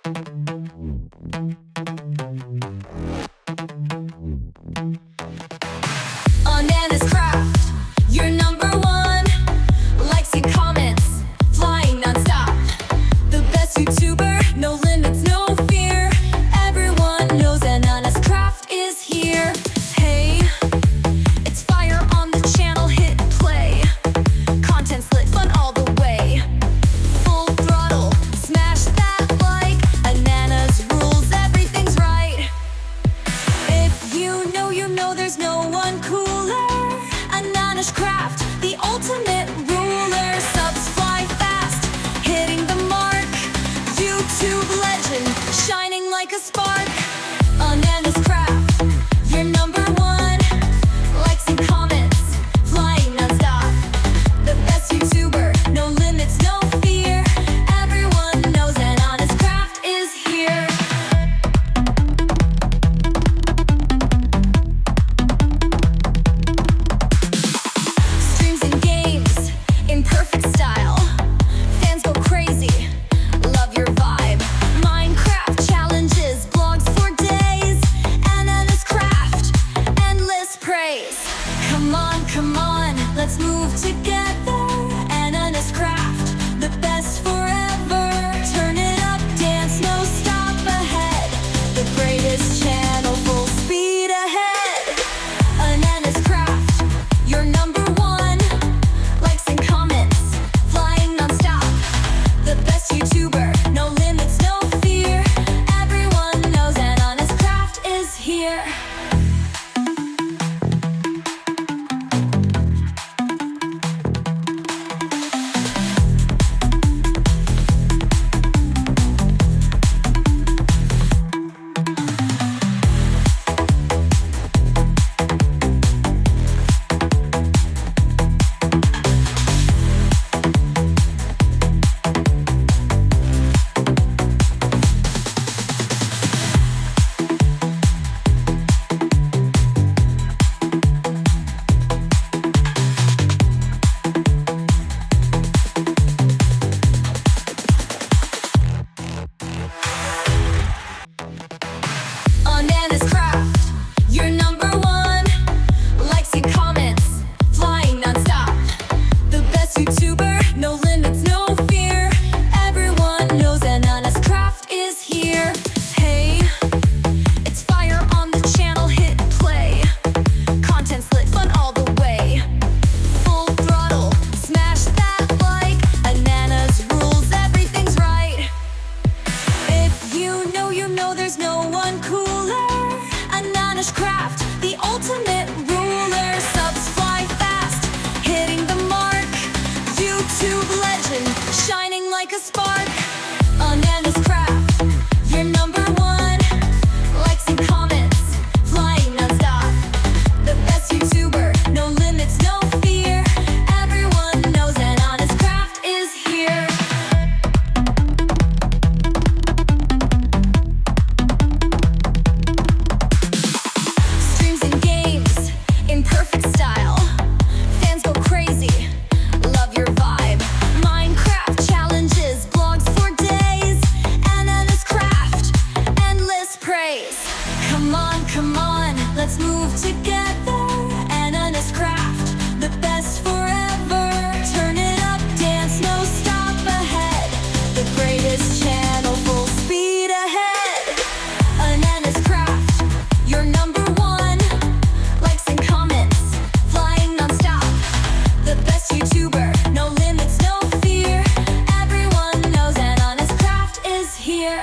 On Anna's Craft, you're number one. Likes and comments, flying non-stop. The best YouTuber, no limits, no fear. Everyone knows Anna's Craft is here. Hey, it's fire on the channel, hit play. Content's lit, fun all the way. Full throttle, smash that like. Anna's rules, everything's right. If you know there's no one cooler. Anna's Craft, the ultimate ruler. Subs fly fast, hitting the mark. YouTube legend, shining like a spark. On Anna's Craft, you're number one. Likes and comments, flying non-stop. The best YouTuber, no limits, no fear. Everyone knows Anna's Craft is here. Streams and games in perfect style. Fans go crazy, love your vibe. Minecraft challenges, blogs for days. Anna's Craft, endless praise. Come on, let's move together. Anna's Craft, the best forever. Turn it up, dance, no stop ahead. The greatest channel, full speed ahead. Anna's Craft, you're number one. Likes and comments, flying non-stop. The best YouTuber, no limits, no fear. Everyone knows Anna's Craft is here. On Anna's Craft, you're number one. Likes and comments, flying non-stop. The best YouTuber, no limits, no fear. Everyone knows Anna's Craft is here. Hey, it's fire on the channel, hit play. Content's lit, fun all the way. Full throttle, smash that like. Anna's rules, everything's right. If you know there's no one cooler. Anna's Craft, the ultimate ruler. Subs fly fast, hitting the mark. YouTube legend, shining like a spark. On Anna's Craft, you're number one. Likes and comments, flying non-stop. The best YouTuber, no limits, no fear. Everyone knows Anna's Craft is here. Streams and games in perfect style. Fans go crazy, love your vibe. Minecraft challenges, blogs for days. Anna's Craft, endless praise. Come on, let's move together. Anna's Craft, the best forever. Turn it up, dance, no stop ahead. The greatest channel, full speed ahead. Anna's Craft, you're number one. Likes and comments, flying non-stop. The best YouTuber, no limits, no fear. Everyone knows Anna's Craft is here.